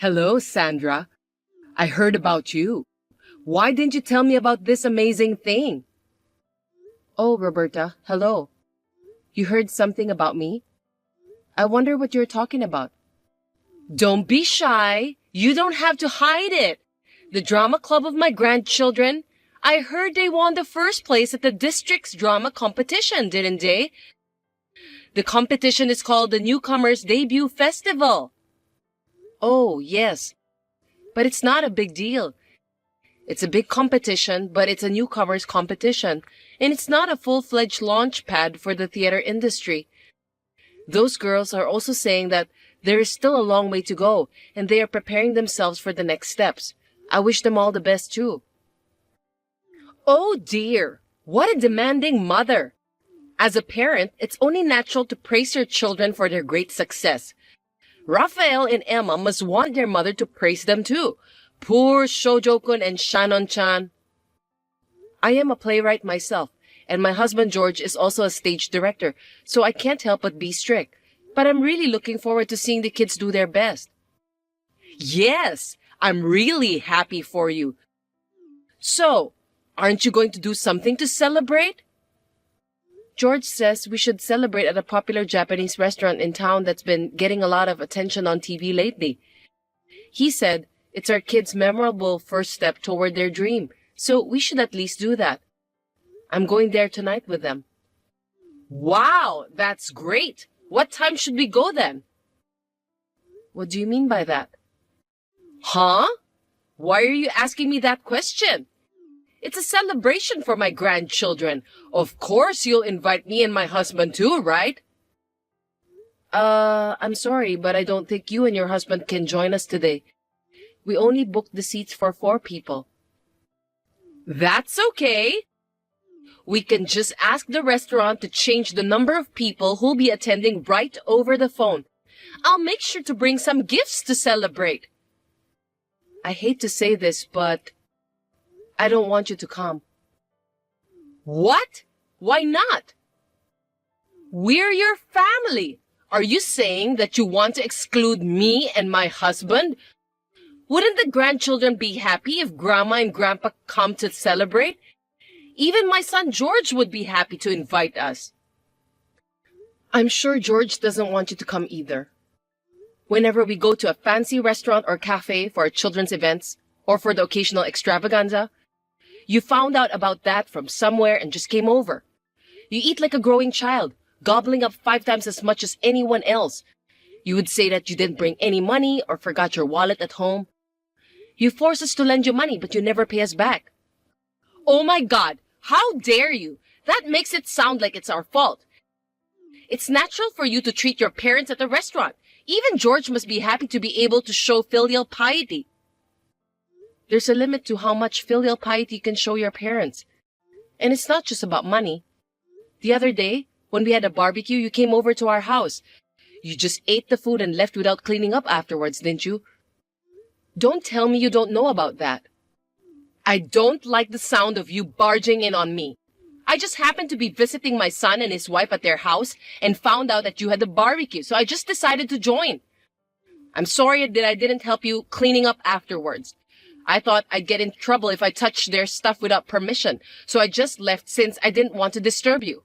Hello, Sandra. I heard about you. Why didn't you tell me about this amazing thing? Oh, Roberta, hello. You heard something about me? I wonder what you're talking about. Don't be shy. You don't have to hide it. The drama club of my grandchildren. I heard they won the first place at the district's drama competition, didn't they? The competition is called the Newcomers Debut Festival. Oh, yes. But it's not a big deal. It's a big competition, but it's a newcomers competition, and it's not a full-fledged launch pad for the theater industry. Those girls are also saying that there is still a long way to go, and they are preparing themselves for the next steps. I wish them all the best, too. Oh, dear. What a demanding mother. As a parent, it's only natural to praise your children for their great success. Raphael and Emma must want their mother to praise them, too. Poor Shoujo-kun and Shannon-chan. I am a playwright myself, and my husband George is also a stage director, so I can't help but be strict. But I'm really looking forward to seeing the kids do their best. Yes, I'm really happy for you. So, aren't you going to do something to celebrate? George says we should celebrate at a popular Japanese restaurant in town that's been getting a lot of attention on TV lately. He said it's our kids' memorable first step toward their dream, so we should at least do that. I'm going there tonight with them. Wow, that's great. What time should we go then? What do you mean by that? Huh? Why are you asking me that question? It's a celebration for my grandchildren. Of course you'll invite me and my husband too, right? I'm sorry, but I don't think you and your husband can join us today. We only booked the seats for 4 people. That's okay. We can just ask the restaurant to change the number of people who'll be attending right over the phone. I'll make sure to bring some gifts to celebrate. I hate to say this, but I don't want you to come. What? Why not? We're your family. Are you saying that you want to exclude me and my husband? Wouldn't the grandchildren be happy if Grandma and Grandpa come to celebrate? Even my son George would be happy to invite us. I'm sure George doesn't want you to come either. Whenever we go to a fancy restaurant or cafe for our children's events, or for the occasional extravaganza, you found out about that from somewhere and just came over. You eat like a growing child, gobbling up 5 times as much as anyone else. You would say that you didn't bring any money or forgot your wallet at home. You force us to lend you money, but you never pay us back. Oh my God, how dare you? That makes it sound like it's our fault. It's natural for you to treat your parents at the restaurant. Even George must be happy to be able to show filial piety. There's a limit to how much filial piety you can show your parents. And it's not just about money. The other day, when we had a barbecue, you came over to our house. You just ate the food and left without cleaning up afterwards, didn't you? Don't tell me you don't know about that. I don't like the sound of you barging in on me. I just happened to be visiting my son and his wife at their house and found out that you had a barbecue, so I just decided to join. I'm sorry that I didn't help you cleaning up afterwards. I thought I'd get in trouble if I touched their stuff without permission, so I just left since I didn't want to disturb you.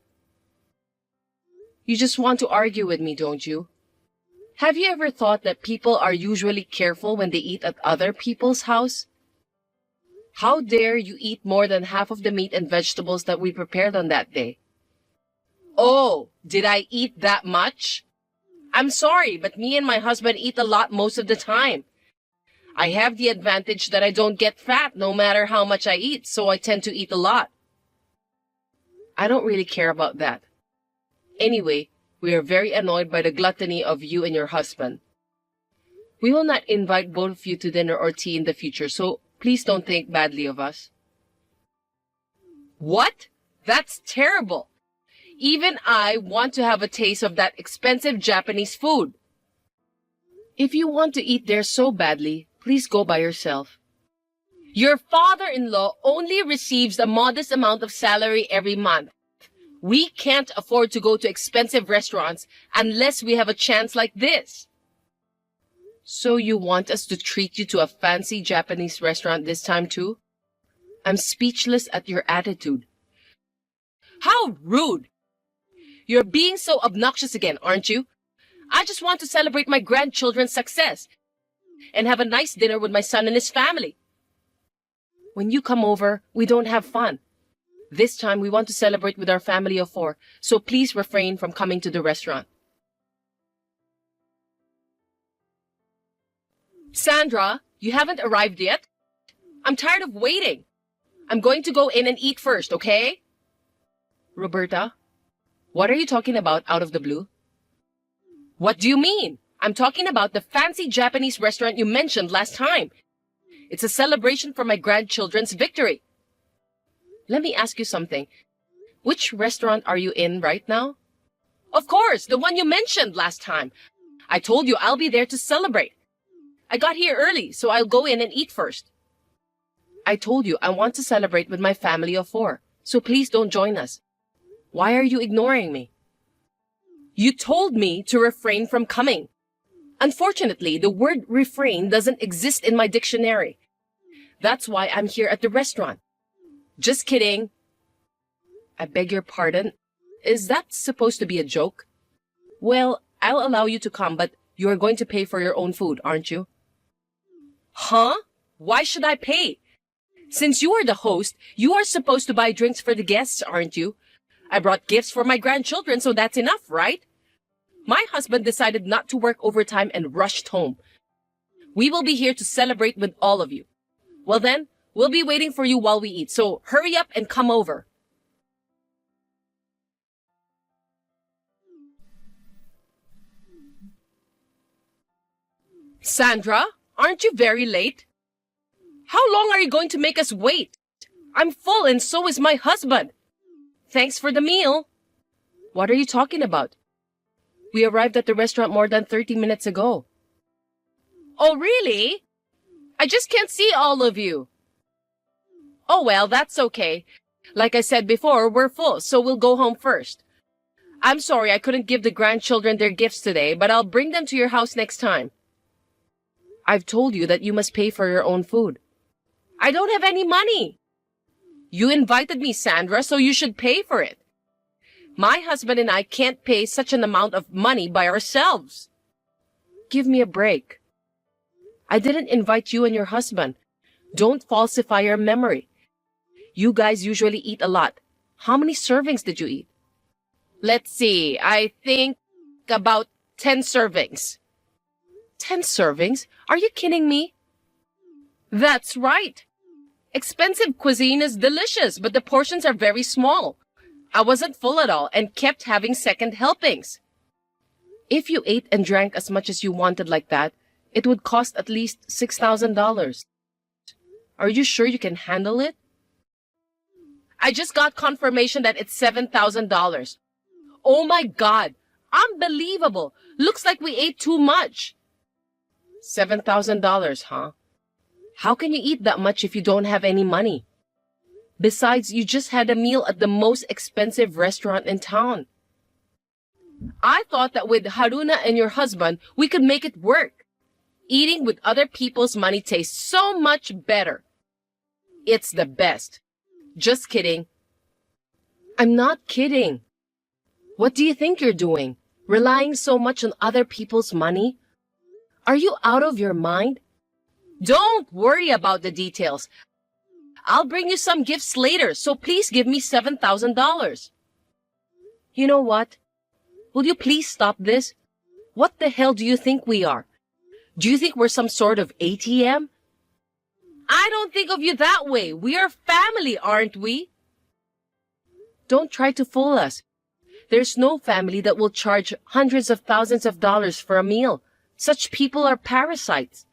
You just want to argue with me, don't you? Have you ever thought that people are usually careful when they eat at other people's house? How dare you eat more than half of the meat and vegetables that we prepared on that day? Oh, did I eat that much? I'm sorry, but me and my husband eat a lot most of the time. I have the advantage that I don't get fat no matter how much I eat, so I tend to eat a lot. I don't really care about that. Anyway, we are very annoyed by the gluttony of you and your husband. We will not invite both of you to dinner or tea in the future, so please don't think badly of us. What? That's terrible. Even I want to have a taste of that expensive Japanese food. If you want to eat there so badly, please go by yourself. Your father-in-law only receives a modest amount of salary every month. We can't afford to go to expensive restaurants unless we have a chance like this. So you want us to treat you to a fancy Japanese restaurant this time too? I'm speechless at your attitude. How rude! You're being so obnoxious again, aren't you? I just want to celebrate my grandchildren's success and have a nice dinner with my son and his family. When you come over, we don't have fun. This time we want to celebrate with our family of 4, so please refrain from coming to the restaurant. Sandra, you haven't arrived yet? I'm tired of waiting. I'm going to go in and eat first, okay? Roberta, what are you talking about out of the blue? What do you mean? I'm talking about the fancy Japanese restaurant you mentioned last time. It's a celebration for my grandchildren's victory. Let me ask you something. Which restaurant are you in right now? Of course, the one you mentioned last time. I told you I'll be there to celebrate. I got here early, so I'll go in and eat first. I told you I want to celebrate with my family of 4, so please don't join us. Why are you ignoring me? You told me to refrain from coming. Unfortunately, the word refrain doesn't exist in my dictionary. That's why I'm here at the restaurant. Just kidding. I beg your pardon. Is that supposed to be a joke? Well, I'll allow you to come, but you are going to pay for your own food, aren't you? Huh? Why should I pay? Since you are the host, you are supposed to buy drinks for the guests, aren't you? I brought gifts for my grandchildren, so that's enough, right? My husband decided not to work overtime and rushed home. We will be here to celebrate with all of you. Well then, we'll be waiting for you while we eat, so hurry up and come over. Sandra, aren't you very late? How long are you going to make us wait? I'm full and so is my husband. Thanks for the meal. What are you talking about? We arrived at the restaurant more than 30 minutes ago. Oh, really? I just can't see all of you. Oh, well, that's okay. Like I said before, we're full, so we'll go home first. I'm sorry I couldn't give the grandchildren their gifts today, but I'll bring them to your house next time. I've told you that you must pay for your own food. I don't have any money. You invited me, Sandra, so you should pay for it. My husband and I can't pay such an amount of money by ourselves. Give me a break. I didn't invite you and your husband. Don't falsify your memory. You guys usually eat a lot. How many servings did you eat? Let's see, I think about 10 servings. 10 servings? Are you kidding me? That's right. Expensive cuisine is delicious, but the portions are very small. I wasn't full at all and kept having second helpings. If you ate and drank as much as you wanted like that, it would cost at least $6,000. Are you sure you can handle it? I just got confirmation that it's $7,000. Oh my God! Unbelievable! Looks like we ate too much. $7,000, huh? How can you eat that much if you don't have any money? Besides, you just had a meal at the most expensive restaurant in town. I thought that with Haruna and your husband, we could make it work. Eating with other people's money tastes so much better. It's the best. Just kidding. I'm not kidding. What do you think you're doing? Relying so much on other people's money? Are you out of your mind? Don't worry about the details. I'll bring you some gifts later, so please give me $7,000. You know what? Will you please stop this? What the hell do you think we are? Do you think we're some sort of ATM? I don't think of you that way. We are family, aren't we? Don't try to fool us. There's no family that will charge hundreds of thousands of dollars for a meal. Such people are parasites.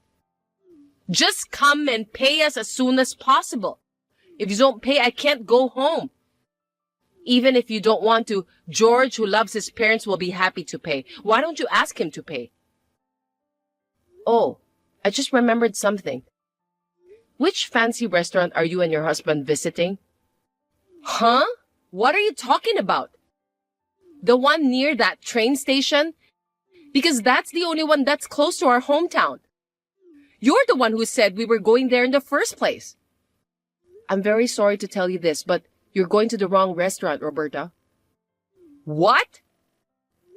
Just come and pay us as soon as possible. If you don't pay, I can't go home. Even if you don't want to, George, who loves his parents, will be happy to pay. Why don't you ask him to pay? Oh, I just remembered something. Which fancy restaurant are you and your husband visiting? Huh? What are you talking about? The one near that train station? Because that's the only one that's close to our hometown. You're the one who said we were going there in the first place. I'm very sorry to tell you this, but you're going to the wrong restaurant, Roberta. What?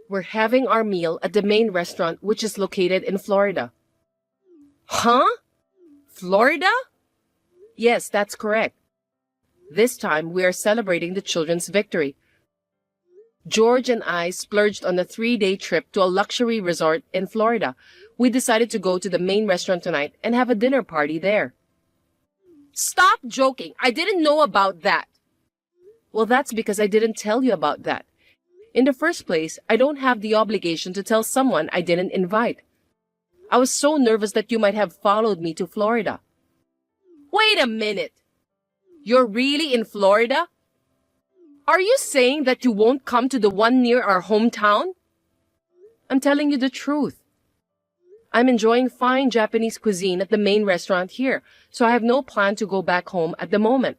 We're having our meal at the main restaurant, which is located in Florida. Huh? Florida? Yes, that's correct. This time, we are celebrating the children's victory. George and I splurged on a 3-day trip to a luxury resort in Florida. We decided to go to the main restaurant tonight and have a dinner party there. Stop joking. I didn't know about that. Well, that's because I didn't tell you about that. In the first place, I don't have the obligation to tell someone I didn't invite. I was so nervous that you might have followed me to Florida. Wait a minute. You're really in Florida? Are you saying that you won't come to the one near our hometown? I'm telling you the truth. I'm enjoying fine Japanese cuisine at the main restaurant here, so I have no plan to go back home at the moment.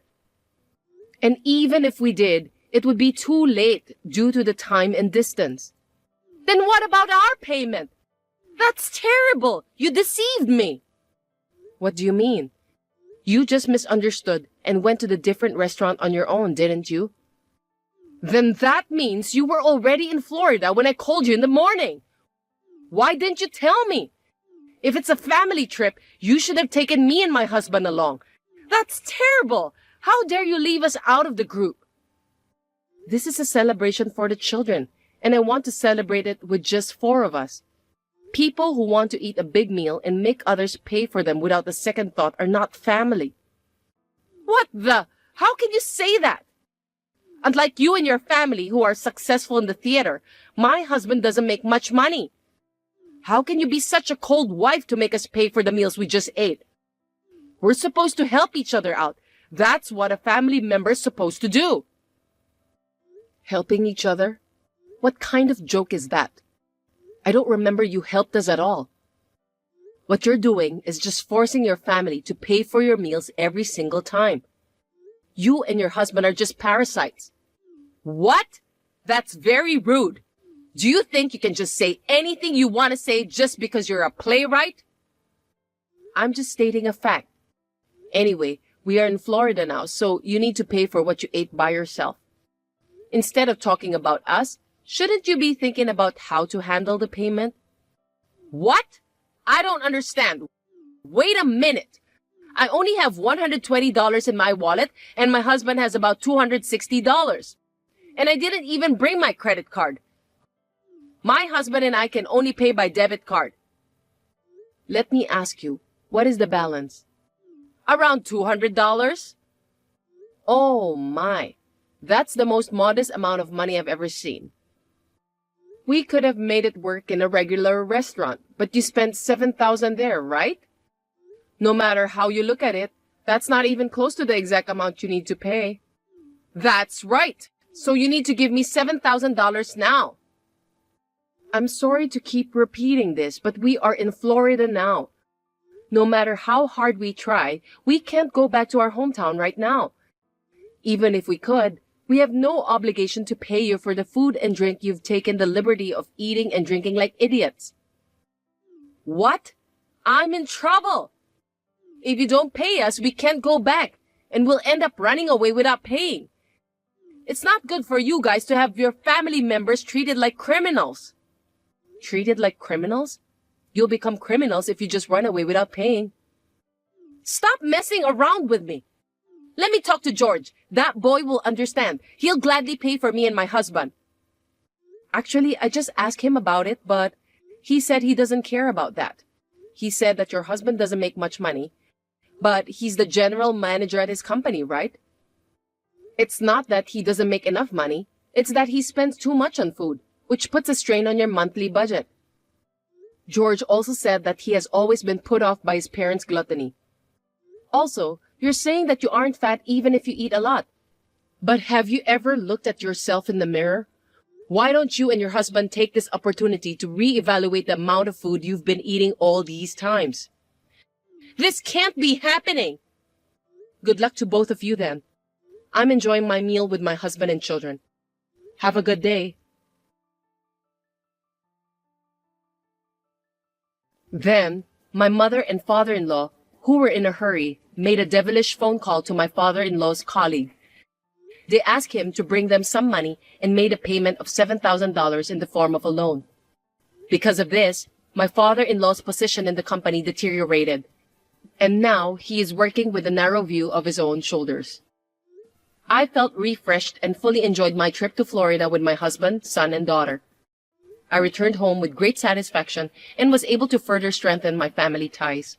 And even if we did, it would be too late due to the time and distance. Then what about our payment? That's terrible! You deceived me! What do you mean? You just misunderstood and went to the different restaurant on your own, didn't you? Then that means you were already in Florida when I called you in the morning. Why didn't you tell me? If it's a family trip, you should have taken me and my husband along. That's terrible! How dare you leave us out of the group? This is a celebration for the children, and I want to celebrate it with just 4 of us. People who want to eat a big meal and make others pay for them without a second thought are not family. What the? How can you say that? Unlike you and your family who are successful in the theater, my husband doesn't make much money. How can you be such a cold wife to make us pay for the meals we just ate? We're supposed to help each other out. That's what a family member is supposed to do. Helping each other? What kind of joke is that? I don't remember you helped us at all. What you're doing is just forcing your family to pay for your meals every single time. You and your husband are just parasites. What? That's very rude. Do you think you can just say anything you want to say just because you're a playwright? I'm just stating a fact. Anyway, we are in Florida now, so you need to pay for what you ate by yourself. Instead of talking about us, shouldn't you be thinking about how to handle the payment? What? I don't understand. Wait a minute. I only have $120 in my wallet and my husband has about $260. And I didn't even bring my credit card. My husband and I can only pay by debit card. Let me ask you, what is the balance? Around $200? Oh my, that's the most modest amount of money I've ever seen. We could have made it work in a regular restaurant, but you spent $7,000 there, right? No matter how you look at it, that's not even close to the exact amount you need to pay. That's right. So you need to give me $7,000 now. I'm sorry to keep repeating this, but we are in Florida now. No matter how hard we try, we can't go back to our hometown right now. Even if we could, we have no obligation to pay you for the food and drink you've taken the liberty of eating and drinking like idiots. What? I'm in trouble. If you don't pay us, we can't go back, and we'll end up running away without paying. It's not good for you guys to have your family members treated like criminals. Treated like criminals? You'll become criminals if you just run away without paying. Stop messing around with me. Let me talk to George. That boy will understand. He'll gladly pay for me and my husband. Actually, I just asked him about it, but he said he doesn't care about that. He said that your husband doesn't make much money, but he's the general manager at his company, right? It's not that he doesn't make enough money. It's that he spends too much on food, which puts a strain on your monthly budget. George also said that he has always been put off by his parents' gluttony. Also, you're saying that you aren't fat even if you eat a lot. But have you ever looked at yourself in the mirror? Why don't you and your husband take this opportunity to reevaluate the amount of food you've been eating all these times? This can't be happening. Good luck to both of you then. I'm enjoying my meal with my husband and children. Have a good day. Then, My mother and father-in-law, who were in a hurry, made a devilish phone call to my father-in-law's colleague. They asked him to bring them some money and made a payment of $7,000 in the form of a loan. Because of this, my father-in-law's position in the company deteriorated, and now he is working with a narrow view of his own shoulders. I felt refreshed and fully enjoyed my trip to Florida with my husband, son, and daughter. I returned home with great satisfaction and was able to further strengthen my family ties.